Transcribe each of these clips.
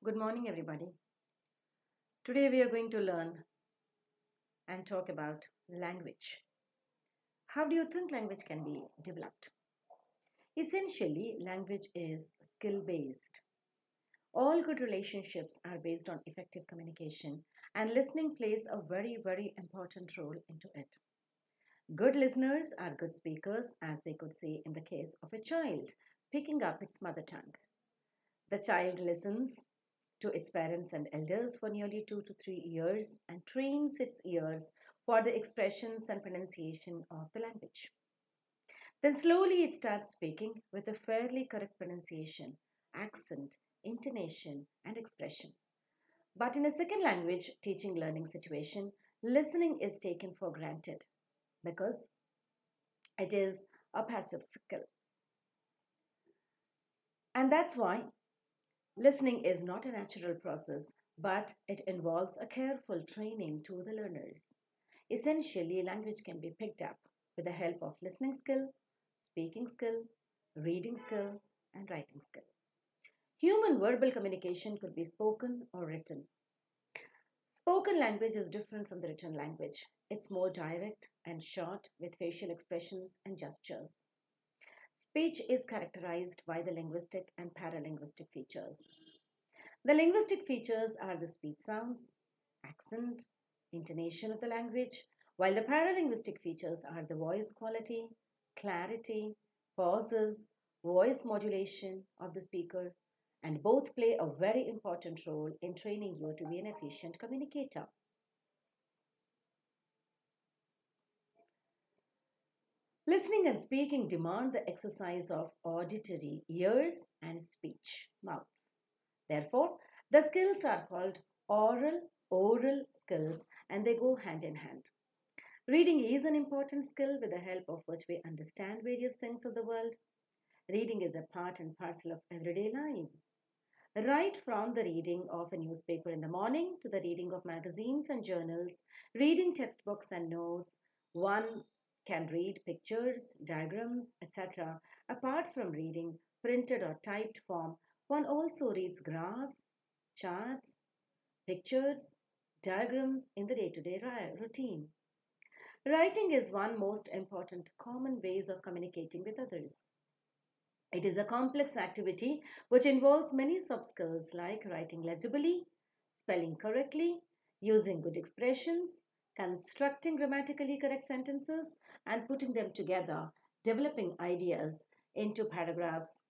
Good morning, everybody. Today we are going to learn and talk about language. How do you think language can be developed? Essentially, language is skill based. All good relationships are based on effective communication, and listening plays a very important role into it. Good listeners are good speakers, as we could see in the case of a child picking up its mother tongue. The child listens to its parents and elders for nearly 2 to 3 years and trains its ears for the expressions and pronunciation of the language. Then slowly it starts speaking with a fairly correct pronunciation, accent, intonation, and expression. But in a second language teaching learning situation, listening is taken for granted because it is a passive skill. And that's why listening is not a natural process, but it involves a careful training to the learners. Essentially, language can be picked up with the help of listening skill, speaking skill, reading skill, and writing skill. Human verbal communication could be spoken or written. Spoken language is different from the written language. It's more direct and short with facial expressions and gestures. Speech is characterized by the linguistic and paralinguistic features. The linguistic features are the speech sounds, accent, intonation of the language, while the paralinguistic features are the voice quality, clarity, pauses, voice modulation of the speaker, and both play a very important role in training you to be an efficient communicator. Listening and speaking demand the exercise of auditory ears and speech mouth. Therefore, the skills are called oral skills, and they go hand in hand. Reading is an important skill with the help of which we understand various things of the world. Reading is a part and parcel of everyday lives. Right from the reading of a newspaper in the morning to the reading of magazines and journals, reading textbooks and notes, one can read pictures, diagrams, etc. Apart from reading printed or typed form, one also reads graphs, charts, pictures, diagrams in the day to day routine. Writing is one most important common ways of communicating with others. It is a complex activity which involves many sub skills like writing legibly, spelling correctly, using good expressions, constructing grammatically correct sentences, and putting them together, developing ideas into paragraphs,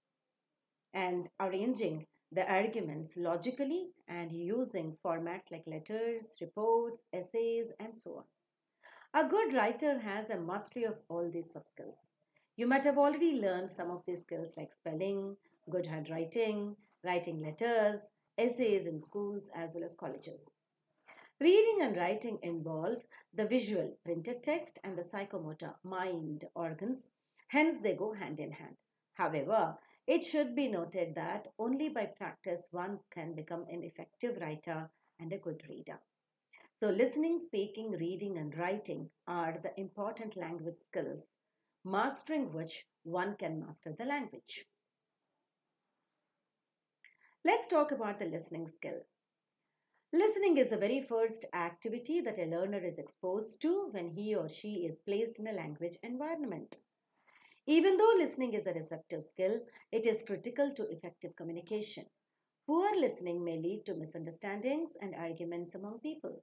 and arranging the arguments logically and using formats like letters, reports, essays, and so on. A good writer has a mastery of all these sub skills. You might have already learned some of these skills like spelling, good handwriting, writing letters, essays in schools as well as colleges. Reading and writing involve the visual, printed text, and the psychomotor, mind organs, hence, they go hand in hand. However, it should be noted that only by practice one can become an effective writer and a good reader. So, listening, speaking, reading, and writing are the important language skills, mastering which one can master the language. Let's talk about the listening skill. Listening is the very first activity that a learner is exposed to when he or she is placed in a language environment. Even though listening is a receptive skill, it is critical to effective communication. Poor listening may lead to misunderstandings and arguments among people.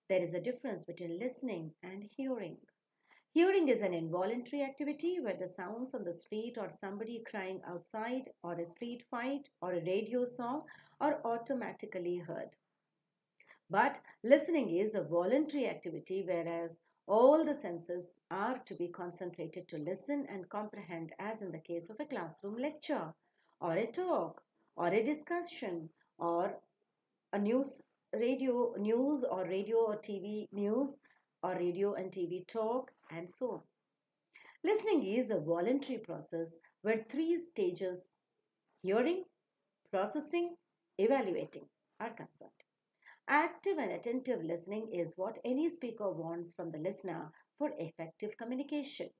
There is a difference between listening and hearing. Hearing is an involuntary activity where the sounds on the street or somebody crying outside or a street fight or a radio song are automatically heard. But listening is a voluntary activity, whereas all the senses are to be concentrated to listen and comprehend, as in the case of a classroom lecture, or a talk, or a discussion, or a news or radio or TV news, or radio and TV talk, and so on. Listening is a voluntary process where three stages hearing, processing, evaluating are concerned. Active and attentive listening is what any speaker wants from the listener for effective communication.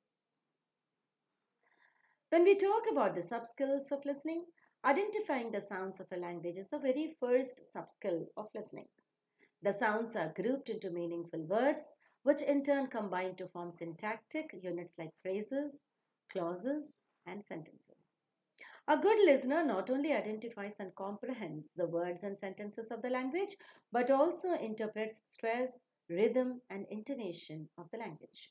When we talk about the sub skills of listening, Identifying the sounds of a language is the very first subskill of listening. The sounds are grouped into meaningful words, which in turn combine to form syntactic units like phrases, clauses, and sentences. A good listener not only identifies and comprehends the words and sentences of the language, but also interprets stress, rhythm, and intonation of the language.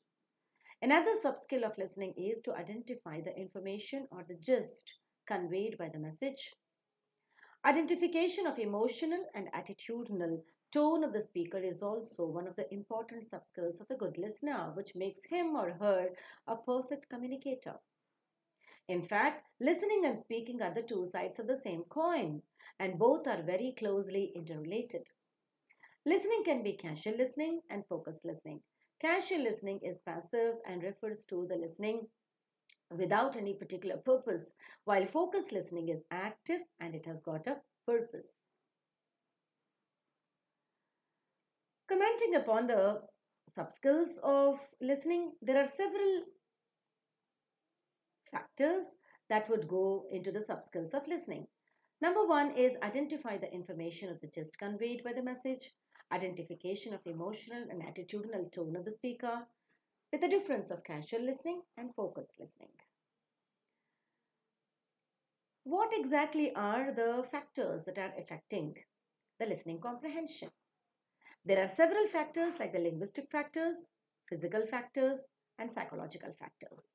Another subskill of listening is to identify the information or the gist conveyed by the message. Identification of emotional and attitudinal tone of the speaker is also one of the important subskills of a good listener, which makes him or her a perfect communicator. In fact, listening and speaking are the two sides of the same coin, and both are very closely interrelated. Listening can be casual listening and focused listening. Casual listening is passive and refers to the listening without any particular purpose, while focused listening is active and it has got a purpose. Commenting upon the subskills of listening, there are several factors that would go into the subskills of listening. Number one is identify the information of the gist conveyed by the message, identification of emotional and attitudinal tone of the speaker, with the difference of casual listening and focused listening. What exactly are the factors that are affecting the listening comprehension? There are several factors like the linguistic factors, physical factors, and psychological factors.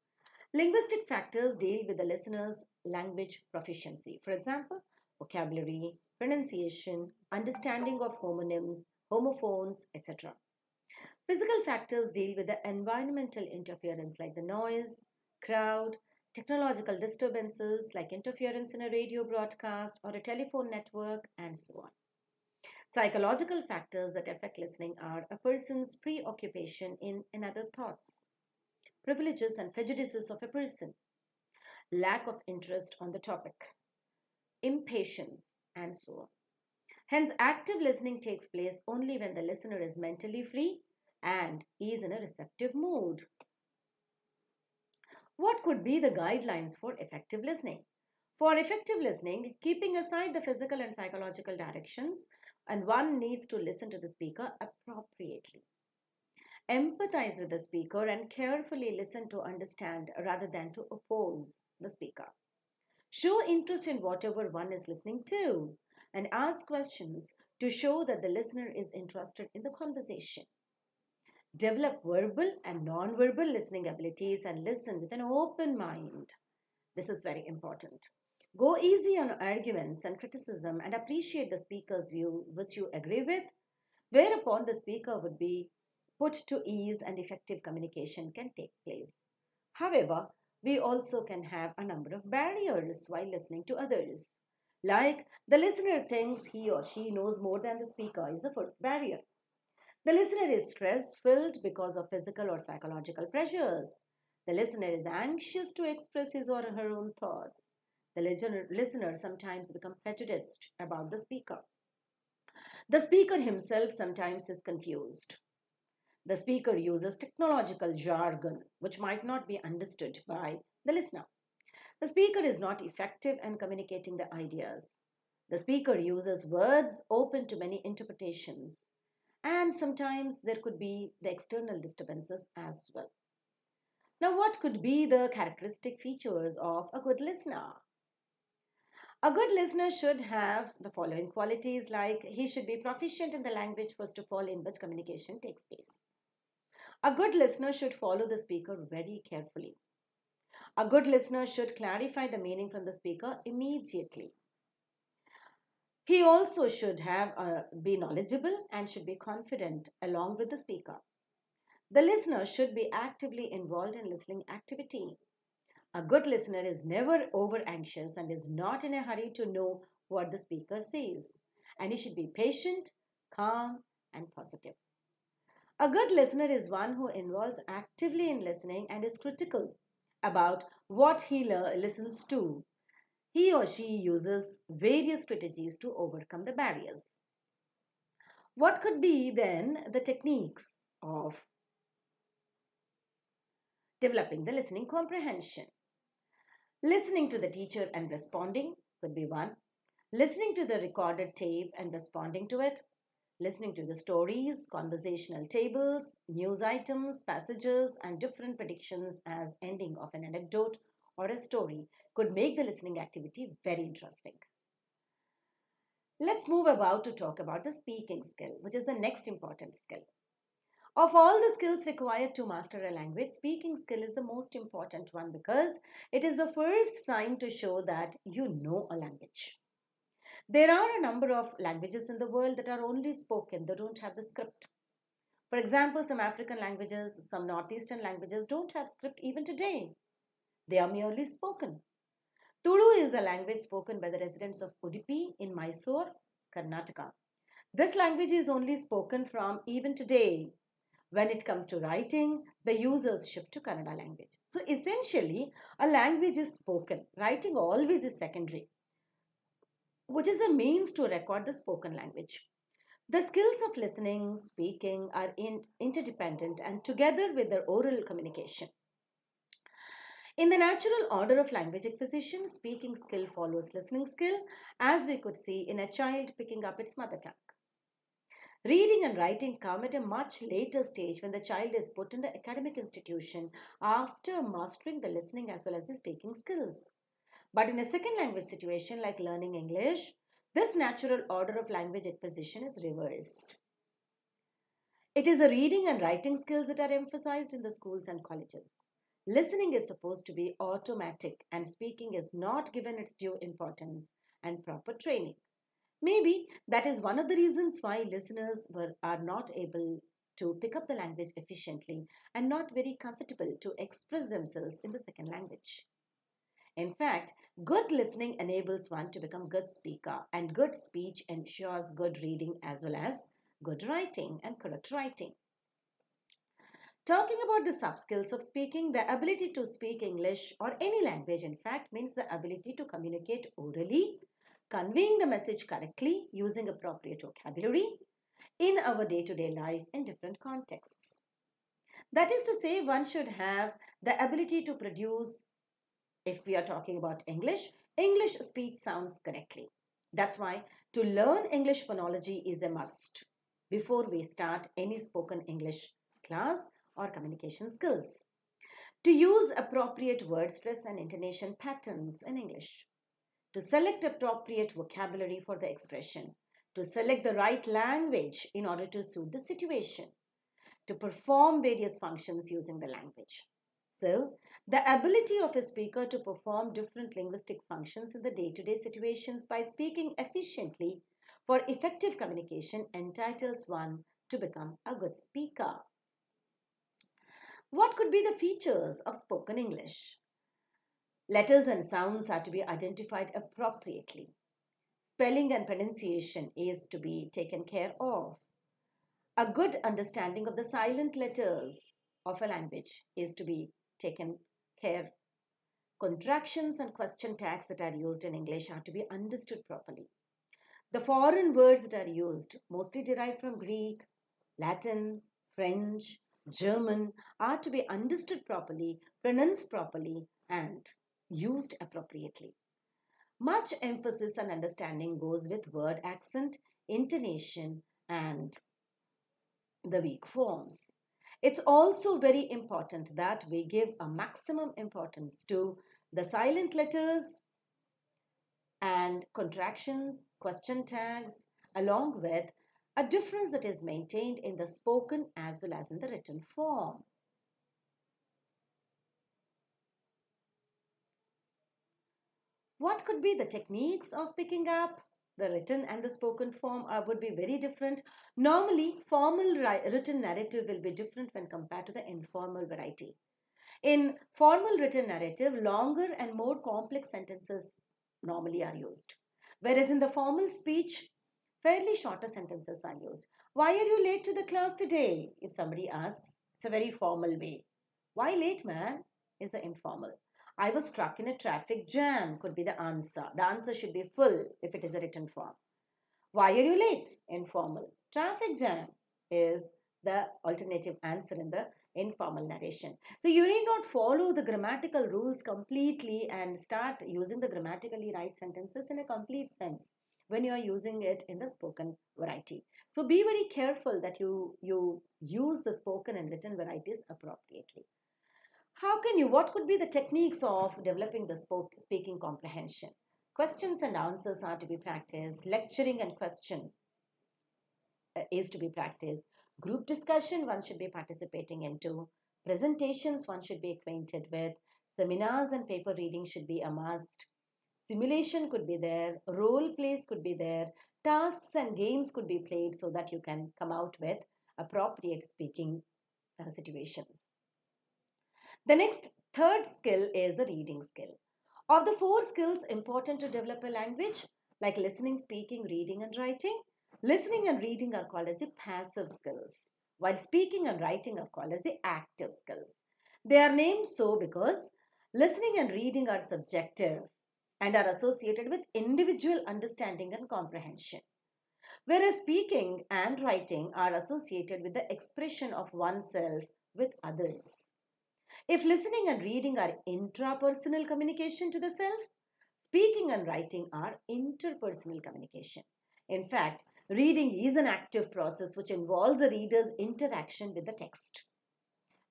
Linguistic factors deal with the listener's language proficiency. For example, vocabulary, pronunciation, understanding of homonyms, homophones, etc. Physical factors deal with the environmental interference like the noise, crowd, technological disturbances like interference in a radio broadcast or a telephone network, and so on. Psychological factors that affect listening are a person's preoccupation in other thoughts, privileges and prejudices of a person, lack of interest on the topic, impatience, and so on. Hence, active listening takes place only when the listener is mentally free and is in a receptive mood. What could be the guidelines for effective listening? For effective listening, keeping aside the physical and psychological directions, and one needs to listen to the speaker appropriately. Empathize with the speaker and carefully listen to understand rather than to oppose the speaker. Show interest in whatever one is listening to and ask questions to show that the listener is interested in the conversation. Develop verbal and non-verbal listening abilities and listen with an open mind. This is very important. Go easy on arguments and criticism and appreciate the speaker's view, which you agree with, whereupon the speaker would be put to ease and effective communication can take place. However, we also can have a number of barriers while listening to others. Like the listener thinks he or she knows more than the speaker is the first barrier. The listener is stress filled because of physical or psychological pressures. The listener is anxious to express his or her own thoughts. The listener sometimes becomes prejudiced about the speaker. The speaker himself sometimes is confused. The speaker uses technological jargon which might not be understood by the listener. The speaker is not effective in communicating the ideas. The speaker uses words open to many interpretations. And sometimes there could be the external disturbances as well. Now, what could be the characteristic features of a good listener? A good listener should have the following qualities like he should be proficient in the language, first of all, in which communication takes place. A good listener should follow the speaker very carefully. A good listener should clarify the meaning from the speaker immediately. He also should be knowledgeable and should be confident along with the speaker. The listener should be actively involved in listening activity. A good listener is never over anxious and is not in a hurry to know what the speaker says. And he should be patient, calm, and positive. A good listener is one who involves actively in listening and is critical about what he listens to. He or she uses various strategies to overcome the barriers. What could be then the techniques of developing the listening comprehension? Listening to the teacher and responding, could be one. Listening to the recorded tape and responding to it. Listening to the stories, conversational tables, news items, passages, and different predictions as ending of an anecdote or a story could make the listening activity very interesting. Let's move about to talk about the speaking skill, which is the next important skill. Of all the skills required to master a language, speaking skill is the most important one because it is the first sign to show that you know a language. There are a number of languages in the world that are only spoken, they don't have the script. For example, some African languages, some Northeastern languages don't have script even today. They are merely spoken. Tulu is the language spoken by the residents of Udupi in Mysore, Karnataka. This language is only spoken from even today. When it comes to writing, the users shift to Kannada language. So essentially, a language is spoken. Writing always is secondary, which is a means to record the spoken language. The skills of listening, speaking are interdependent and together with the oral communication. In the natural order of language acquisition, speaking skill follows listening skill, as we could see in a child picking up its mother tongue. Reading and writing come at a much later stage when the child is put in the academic institution after mastering the listening as well as the speaking skills. But in a second language situation like learning English, this natural order of language acquisition is reversed. It is the reading and writing skills that are emphasized in the schools and colleges. Listening is supposed to be automatic and speaking is not given its due importance and proper training. Maybe that is one of the reasons why are not able to pick up the language efficiently and not very comfortable to express themselves in the second language. In fact, good listening enables one to become good speaker and good speech ensures good reading as well as good writing and correct writing. Talking about the sub skills of speaking, the ability to speak English or any language in fact means the ability to communicate orally, conveying the message correctly using appropriate vocabulary in our day-to-day life in different contexts. That is to say, one should have the ability to produce, if we are talking about English speech sounds correctly. That's why to learn English phonology is a must before we start any spoken English class or communication skills. To use appropriate word stress and intonation patterns in English, to select appropriate vocabulary for the expression, to select the right language in order to suit the situation, to perform various functions using the language. So, the ability of a speaker to perform different linguistic functions in the day-to-day situations by speaking efficiently for effective communication entitles one to become a good speaker. What could be the features of spoken English? Letters and sounds are to be identified appropriately. Spelling and pronunciation is to be taken care of. A good understanding of the silent letters of a language is to be taken care. Contractions and question tags that are used in English are to be understood properly. The foreign words that are used, mostly derived from Greek, Latin, French, German, are to be understood properly, pronounced properly, and used appropriately. Much emphasis and understanding goes with word accent, intonation, and the weak forms. It's also very important that we give a maximum importance to the silent letters and contractions, question tags, along with a difference that is maintained in the spoken as well as in the written form. What could be the techniques of picking up? The written and the spoken form would be very different. Normally, formal written narrative will be different when compared to the informal variety. In formal written narrative, longer and more complex sentences normally are used. Whereas in the formal speech, fairly shorter sentences are used. Why are you late to the class today? If somebody asks, it's a very formal way. Why late, man? Is the informal. I was stuck in a traffic jam could be the answer. The answer should be full if it is a written form. Why are you late? Informal. Traffic jam is the alternative answer in the informal narration. So you need not follow the grammatical rules completely and start using the grammatically right sentences in a complete sense when you are using it in the spoken variety. So be very careful that you use the spoken and written varieties appropriately. How can you, what could be the techniques of developing the speaking comprehension? Questions and answers are to be practiced. Lecturing and question is to be practiced. Group discussion, one should be participating into. Presentations, one should be acquainted with. Seminars and paper reading should be a must. Simulation could be there. Role plays could be there. Tasks and games could be played so that you can come out with appropriate speaking situations. The next third skill is the reading skill. Of the four skills important to develop a language, like listening, speaking, reading, and writing, listening and reading are called as the passive skills, while speaking and writing are called as the active skills. They are named so because listening and reading are subjective and are associated with individual understanding and comprehension, whereas speaking and writing are associated with the expression of oneself with others. If listening and reading are intrapersonal communication to the self, speaking and writing are interpersonal communication. In fact, reading is an active process which involves the reader's interaction with the text.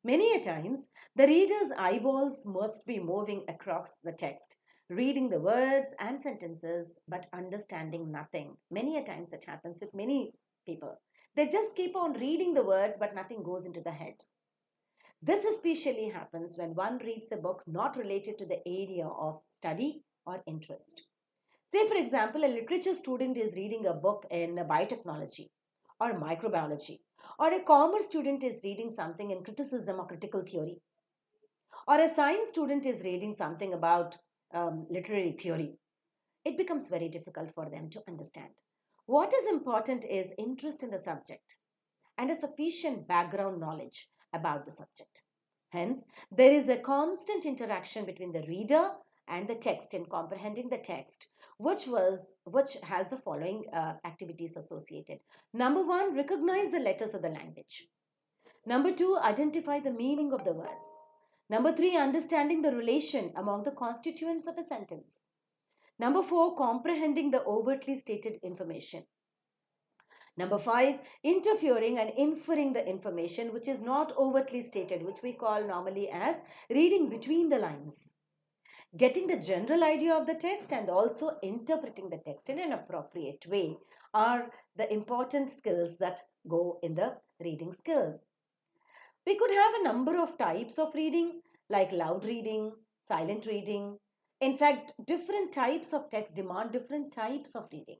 Many a times, the reader's eyeballs must be moving across the text, reading the words and sentences but understanding nothing. Many a times it happens with many people. They just keep on reading the words but nothing goes into the head. This especially happens when one reads a book not related to the area of study or interest. Say, for example, a literature student is reading a book in biotechnology or microbiology, or a commerce student is reading something in criticism or critical theory, or a science student is reading something about literary theory. It becomes very difficult for them to understand. What is important is interest in the subject and a sufficient background knowledge about the subject. Hence, there is a constant interaction between the reader and the text in comprehending the text, which has the following activities associated. Number one, recognize the letters of the language. Number two, identify the meaning of the words. Number three, understanding the relation among the constituents of a sentence. Number four, comprehending the overtly stated information. Number five, interfering and inferring the information which is not overtly stated, which we call normally as reading between the lines. Getting the general idea of the text and also interpreting the text in an appropriate way are the important skills that go in the reading skill. We could have a number of types of reading like loud reading, silent reading. In fact, different types of text demand different types of reading.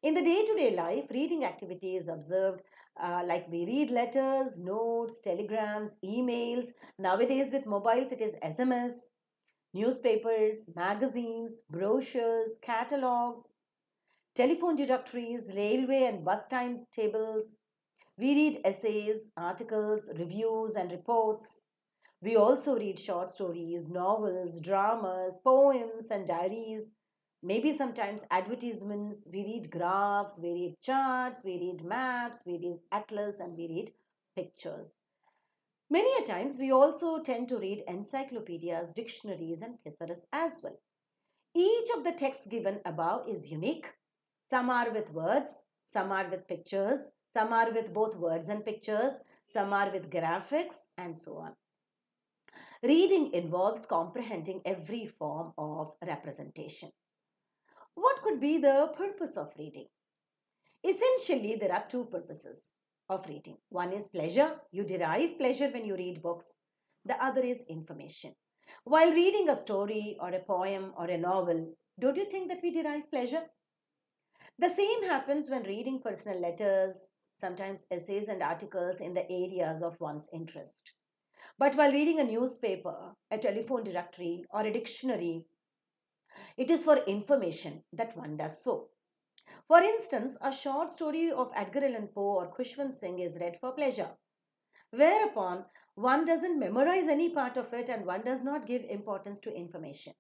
In the day-to-day life, reading activity is observed like we read letters, notes, telegrams, emails. Nowadays with mobiles, it is SMS, newspapers, magazines, brochures, catalogs, telephone directories, railway and bus timetables. We read essays, articles, reviews and reports. We also read short stories, novels, dramas, poems and diaries. Maybe sometimes advertisements. We read graphs, we read charts, we read maps, we read atlas and we read pictures. Many a times we also tend to read encyclopedias, dictionaries and thesaurus as well. Each of the texts given above is unique. Some are with words, some are with pictures, some are with both words and pictures, some are with graphics and so on. Reading involves comprehending every form of representation. What could be the purpose of reading? Essentially, there are two purposes of reading. One is pleasure. You derive pleasure when you read books. The other is information. While reading a story or a poem or a novel, don't you think that we derive pleasure? The same happens when reading personal letters, sometimes essays and articles in the areas of one's interest. But while reading a newspaper, a telephone directory, or a dictionary, it is for information that one does so. For instance, a short story of Edgar Allan Poe or Khushwant Singh is read for pleasure, whereupon one doesn't memorize any part of it and one does not give importance to information.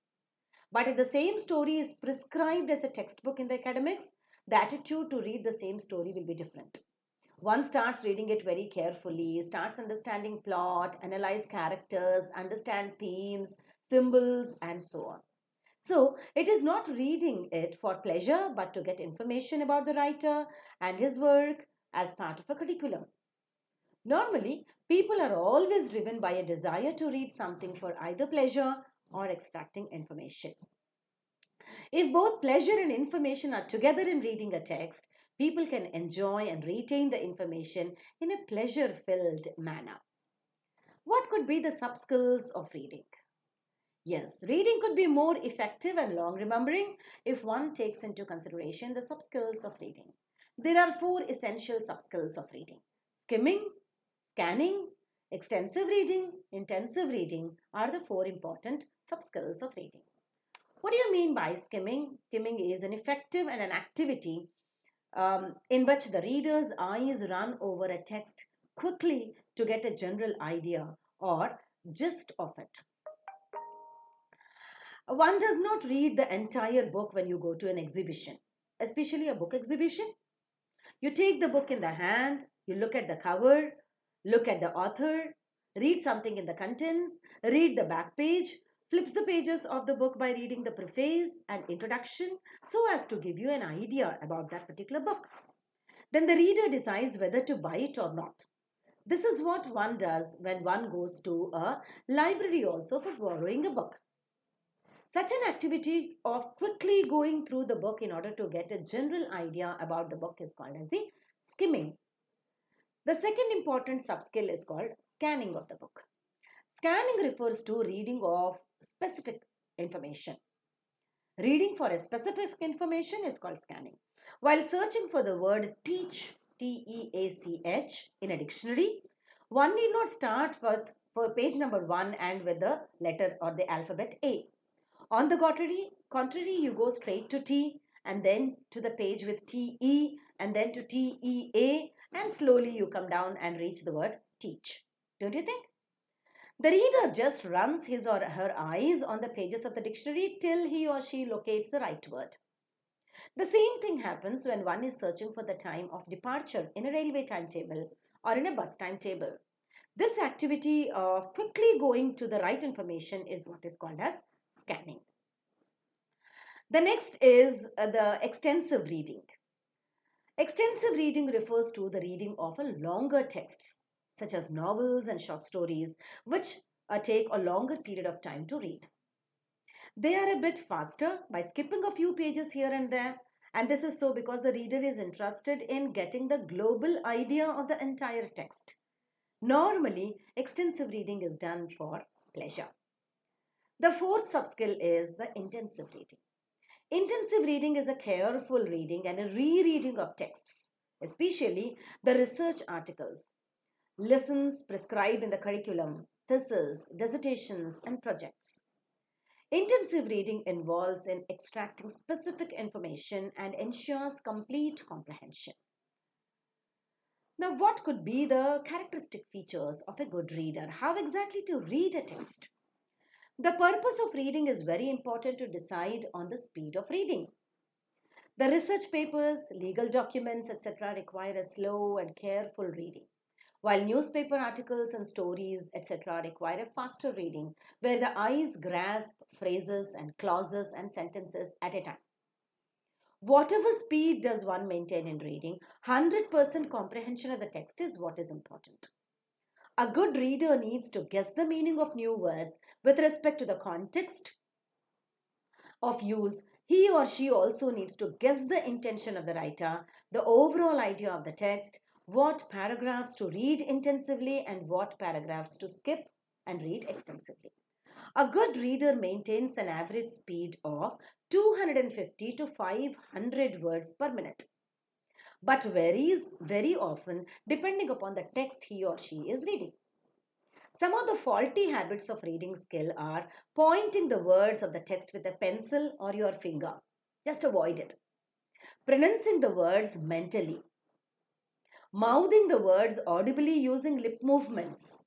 But if the same story is prescribed as a textbook in the academics, the attitude to read the same story will be different. One starts reading it very carefully, starts understanding plot, analyze characters, understand themes, symbols, and so on. So, it is not reading it for pleasure, but to get information about the writer and his work as part of a curriculum. Normally, people are always driven by a desire to read something for either pleasure or extracting information. If both pleasure and information are together in reading a text, people can enjoy and retain the information in a pleasure filled manner. What could be the sub skills of reading? Yes, reading could be more effective and long remembering if one takes into consideration the sub skills of reading. There are four essential sub skills of reading: skimming, scanning, extensive reading, intensive reading are the four important sub skills of reading. What do you mean by skimming? Skimming is an effective and an activity in which the reader's eyes run over a text quickly to get a general idea or gist of it. One does not read the entire book when you go to an exhibition, especially a book exhibition. You take the book in the hand, you look at the cover, look at the author, read something in the contents, read the back page, flips the pages of the book by reading the preface and introduction so as to give you an idea about that particular book. Then the reader decides whether to buy it or not. This is what one does when one goes to a library also for borrowing a book. Such an activity of quickly going through the book in order to get a general idea about the book is called as the skimming. The second important subskill is called scanning of the book. Scanning refers to reading of specific information. Reading for a specific information is called scanning. While searching for the word teach, Teach, in a dictionary, one need not start with for page number 1 and with the letter or the alphabet A. On the contrary, you go straight to T and then to the page with TE and then to TEA, and slowly you come down and reach the word teach. Don't you think? The reader just runs his or her eyes on the pages of the dictionary till he or she locates the right word. The same thing happens when one is searching for the time of departure in a railway timetable or in a bus timetable. This activity of quickly going to the right information is what is called as scanning. The next is the extensive reading. Extensive reading refers to the reading of a longer texts, such as novels and short stories, which take a longer period of time to read. They are a bit faster by skipping a few pages here and there, and this is so because the reader is interested in getting the global idea of the entire text. Normally, extensive reading is done for pleasure. The fourth subskill is the intensive reading. Intensive reading is a careful reading and a rereading of texts, especially the research articles, lessons prescribed in the curriculum, theses, dissertations, and projects. Intensive reading involves in extracting specific information and ensures complete comprehension. Now, what could be the characteristic features of a good reader? How exactly to read a text? The purpose of reading is very important to decide on the speed of reading. The research papers, legal documents, etc. require a slow and careful reading, while newspaper articles and stories, etc. require a faster reading, where the eyes grasp phrases and clauses and sentences at a time. Whatever speed does one maintain in reading, 100% comprehension of the text is what is important. A good reader needs to guess the meaning of new words with respect to the context of use. He or she also needs to guess the intention of the writer, the overall idea of the text, what paragraphs to read intensively and what paragraphs to skip and read extensively. A good reader maintains an average speed of 250 to 500 words per minute, but varies very often depending upon the text he or she is reading. Some of the faulty habits of reading skill are pointing the words of the text with a pencil or your finger. Just avoid it. Pronouncing the words mentally. Mouthing the words audibly using lip movements.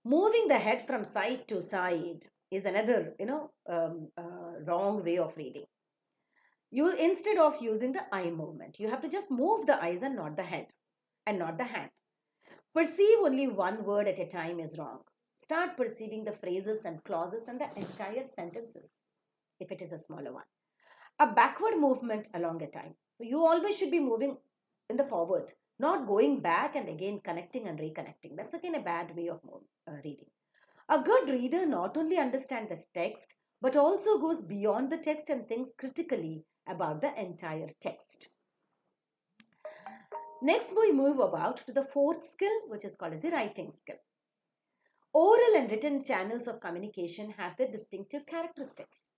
Moving the head from side to side is another, wrong way of reading. You, instead of using the eye movement, you have to just move the eyes and not the head. and not the hand. Perceive only one word at a time is wrong. Start perceiving the phrases and clauses and the entire sentences if it is a smaller one. A backward movement along a time. So you always should be moving in the forward, not going back and again connecting and reconnecting. That's again a bad way of reading. A good reader not only understands the text but also goes beyond the text and thinks critically about the entire text. Next, we move about to the fourth skill, which is called as the writing skill. Oral and written channels of communication have their distinctive characteristics.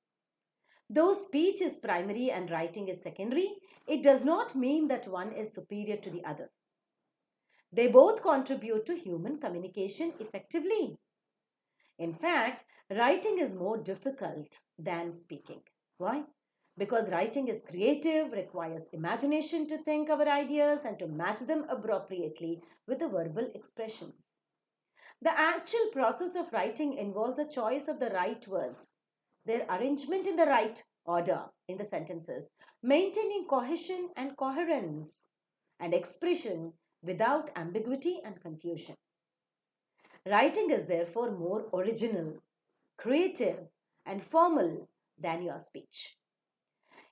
Though speech is primary and writing is secondary, it does not mean that one is superior to the other. They both contribute to human communication effectively. In fact, writing is more difficult than speaking. Why? Because writing is creative, requires imagination to think our ideas and to match them appropriately with the verbal expressions. The actual process of writing involves the choice of the right words, their arrangement in the right order in the sentences, maintaining cohesion and coherence, and expression without ambiguity and confusion. Writing is therefore more original, creative, and formal than your speech.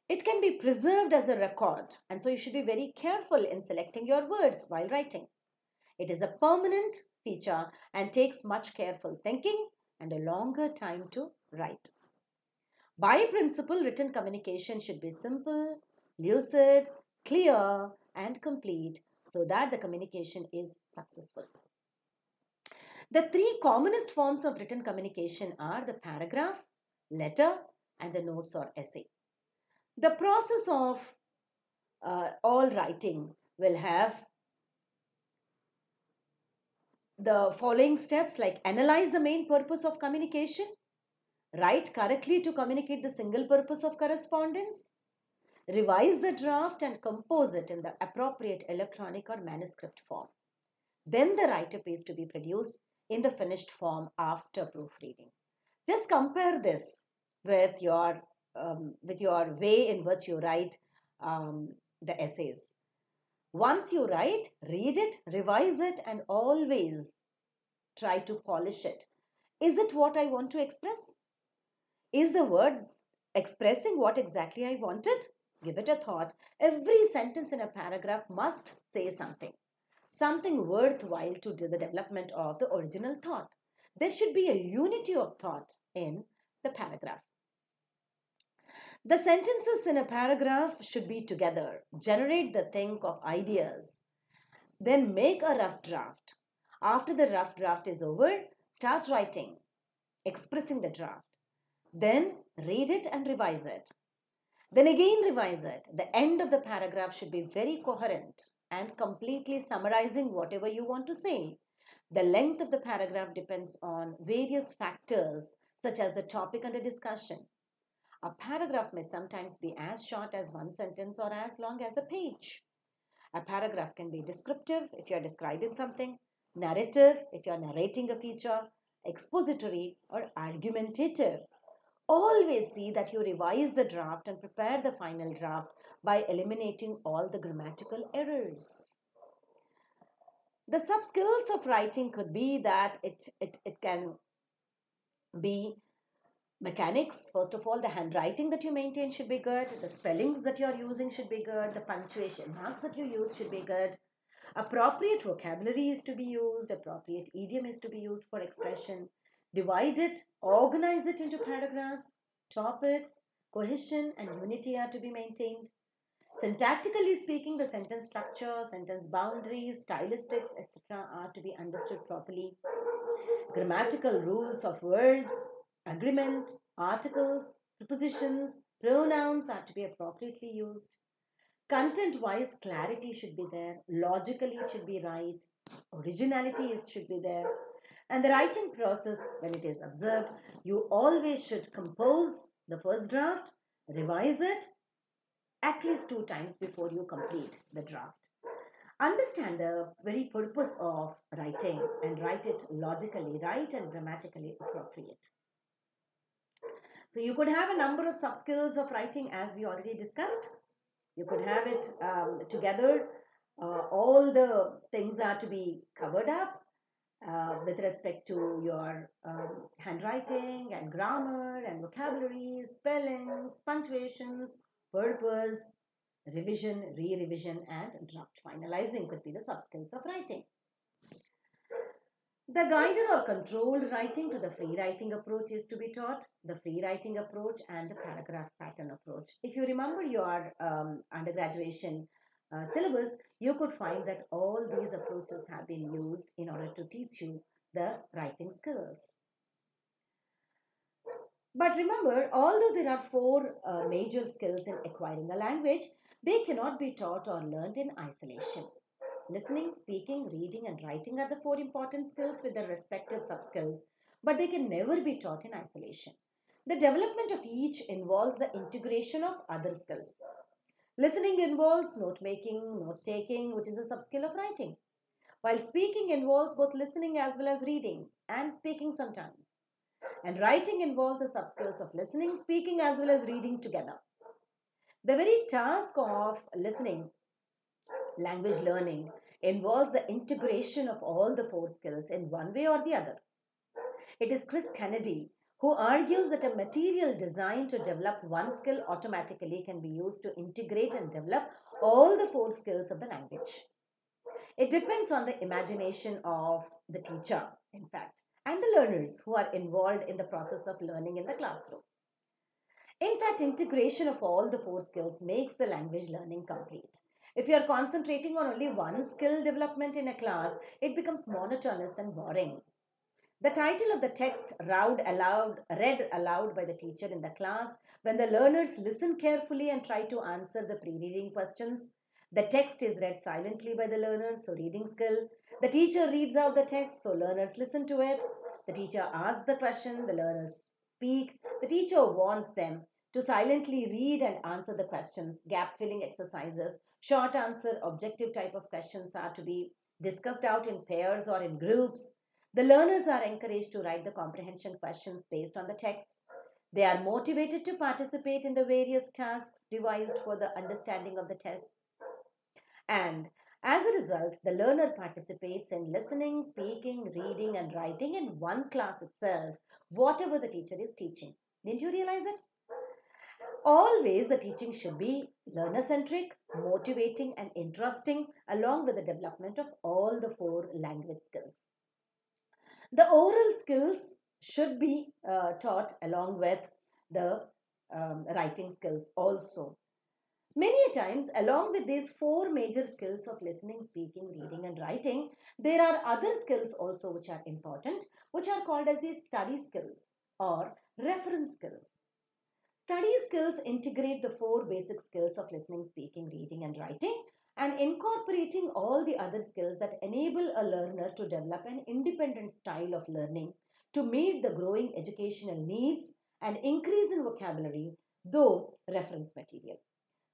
It can be preserved as a record, and so you should be very careful in selecting your words while writing. It is a permanent feature and takes much careful thinking and a longer time to write. By principle, written communication should be simple, lucid, clear, and complete so that the communication is successful. The three commonest forms of written communication are the paragraph, letter, and the notes or essay. The process of all writing will have the following steps, like analyze the main purpose of communication, write correctly to communicate the single purpose of correspondence, revise the draft and compose it in the appropriate electronic or manuscript form. Then the write-up is to be produced in the finished form after proofreading. Just compare this with your way in which you write the essays. Once you write, read it, revise it, and always try to polish it. Is it what I want to express? Is the word expressing what exactly I wanted? Give it a thought. Every sentence in a paragraph must say something worthwhile to do the development of the original thought. There should be a unity of thought in the paragraph. The sentences in a paragraph should be together. Generate the think of ideas. Then make a rough draft. After the rough draft is over, start writing, expressing the draft. Then read it and revise it. Then again revise it. The end of the paragraph should be very coherent and completely summarizing whatever you want to say. The length of the paragraph depends on various factors such as the topic under discussion. A paragraph may sometimes be as short as one sentence or as long as a page. A paragraph can be descriptive if you are describing something, narrative if you are narrating a feature, expository or argumentative. Always see that you revise the draft and prepare the final draft by eliminating all the grammatical errors. The sub skills of writing could be that it can be mechanics. First of all, the handwriting that you maintain should be good, the spellings that you are using should be good, the punctuation marks that you use should be good, appropriate vocabulary is to be used, appropriate idiom is to be used for expression. Divide it, organize it into paragraphs, topics, cohesion and unity are to be maintained. Syntactically speaking, the sentence structure, sentence boundaries, stylistics, etc. are to be understood properly. Grammatical rules of words, agreement, articles, prepositions, pronouns are to be appropriately used. Content wise, clarity should be there, logically, it should be right, originality should be there. And the writing process, when it is observed, you always should compose the first draft, revise it at least 2 times before you complete the draft. Understand the very purpose of writing and write it logically right and grammatically appropriate. So you could have a number of sub skills of writing as we already discussed. You could have it together All the things are to be covered up with respect to your handwriting and grammar and vocabulary, spellings, punctuations, purpose, revision, re-revision, and draft finalizing could be the sub-skills of writing. The guided or controlled writing to the free writing approach is to be taught, the free writing approach and the paragraph pattern approach. If you remember your undergraduation syllabus, you could find that all these approaches have been used in order to teach you the writing skills. But remember, although there are four major skills in acquiring a language, they cannot be taught or learned in isolation. Listening, speaking, reading, and writing are the four important skills with their respective sub-skills, but they can never be taught in isolation. The development of each involves the integration of other skills. Listening involves note making, note taking, which is a sub-skill of writing, while speaking involves both listening as well as reading and speaking sometimes. And writing involves the sub-skills of listening, speaking, as well as reading together. The very task of listening, language learning, involves the integration of all the four skills in one way or the other. It is Chris Kennedy who argues that a material designed to develop one skill automatically can be used to integrate and develop all the four skills of the language. It depends on the imagination of the teacher, in fact, and the learners who are involved in the process of learning in the classroom. In fact, integration of all the four skills makes the language learning complete. If you are concentrating on only one skill development in a class, it becomes monotonous and boring. The title of the text read aloud by the teacher in the class, when the learners listen carefully and try to answer the pre-reading questions. The text is read silently by the learners, so reading skill. The teacher reads out the text, so learners listen to it. The teacher asks the question, the learners speak. The teacher warns them to silently read and answer the questions. Gap filling exercises, short answer, objective type of questions are to be discussed out in pairs or in groups. The learners are encouraged to write the comprehension questions based on the texts. They are motivated to participate in the various tasks devised for the understanding of the test. And as a result, the learner participates in listening, speaking, reading, and writing in one class itself, whatever the teacher is teaching. Didn't you realize it? Always the teaching should be learner centric, motivating, and interesting, along with the development of all the four language skills. The oral skills should be taught along with the writing skills also. Many times, along with these four major skills of listening, speaking, reading, and writing, there are other skills also which are important, which are called as the study skills or reference skills. Study skills integrate the four basic skills of listening, speaking, reading, and writing, and incorporating all the other skills that enable a learner to develop an independent style of learning to meet the growing educational needs and increase in vocabulary, though reference material.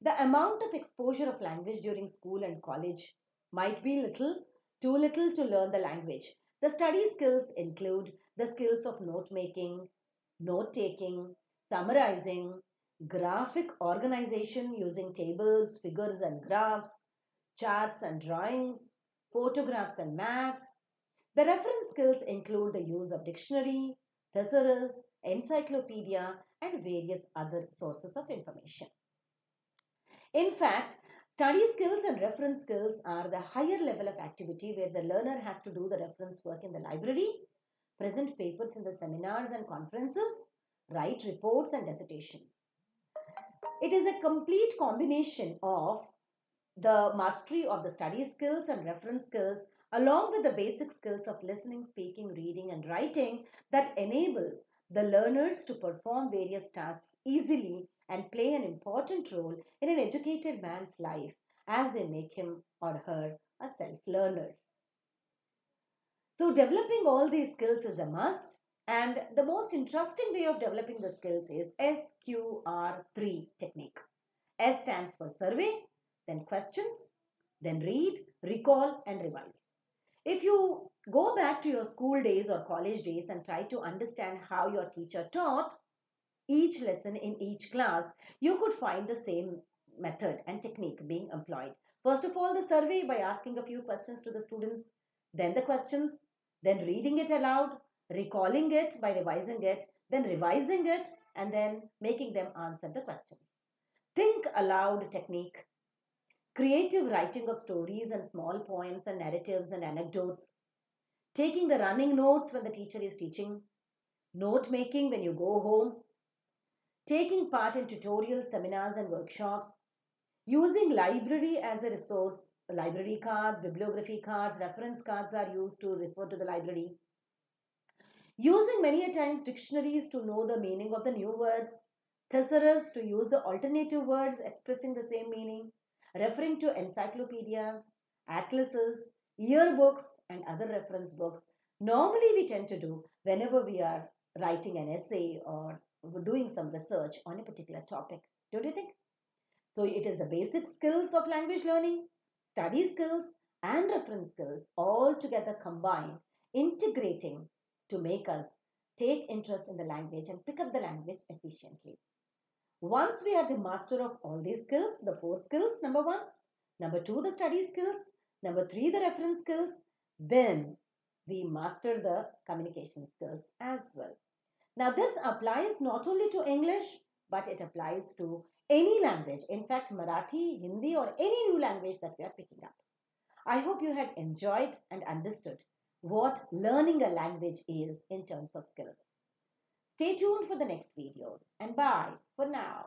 The amount of exposure of language during school and college might be too little to learn the language. The study skills include the skills of note making, note taking, summarizing, graphic organization using tables, figures, and graphs, charts and drawings, photographs and maps. The reference skills include the use of dictionary, thesaurus, encyclopedia, and various other sources of information. In fact, study skills and reference skills are the higher level of activity where the learner has to do the reference work in the library, present papers in the seminars and conferences, write reports and dissertations. It is a complete combination of the mastery of the study skills and reference skills along with the basic skills of listening, speaking, reading, and writing that enable the learners to perform various tasks easily and play an important role in an educated man's life as they make him or her a self-learner. So developing all these skills is a must, and the most interesting way of developing the skills is SQR3 technique. S stands for survey, then questions, then read, recall, and revise. If you go back to your school days or college days and try to understand how your teacher taught each lesson in each class, you could find the same method and technique being employed. First of all, the survey by asking a few questions to the students, then the questions, then reading it aloud, recalling it by revising it, then revising it, and then making them answer the questions. Think aloud technique, creative writing of stories and small poems and narratives and anecdotes, taking the running notes when the teacher is teaching, note making when you go home, taking part in tutorial seminars and workshops, using library as a resource. Library cards, bibliography cards, reference cards are used to refer to the library. Using many a times dictionaries to know the meaning of the new words, thesaurus to use the alternative words expressing the same meaning, referring to encyclopedias, atlases, yearbooks, and other reference books. Normally, we tend to do whenever we are writing an essay or doing some research on a particular topic. Don't you think? So, it is the basic skills of language learning, study skills, and reference skills all together combined, integrating to make us take interest in the language and pick up the language efficiently. Once we are the master of all these skills, the four skills, number one, number two, the study skills, number three, the reference skills, then we master the communication skills as well. Now, this applies not only to English, but it applies to any language. In fact, Marathi, Hindi, or any new language that we are picking up. I hope you had enjoyed and understood what learning a language is in terms of skills. Stay tuned for the next videos and bye for now.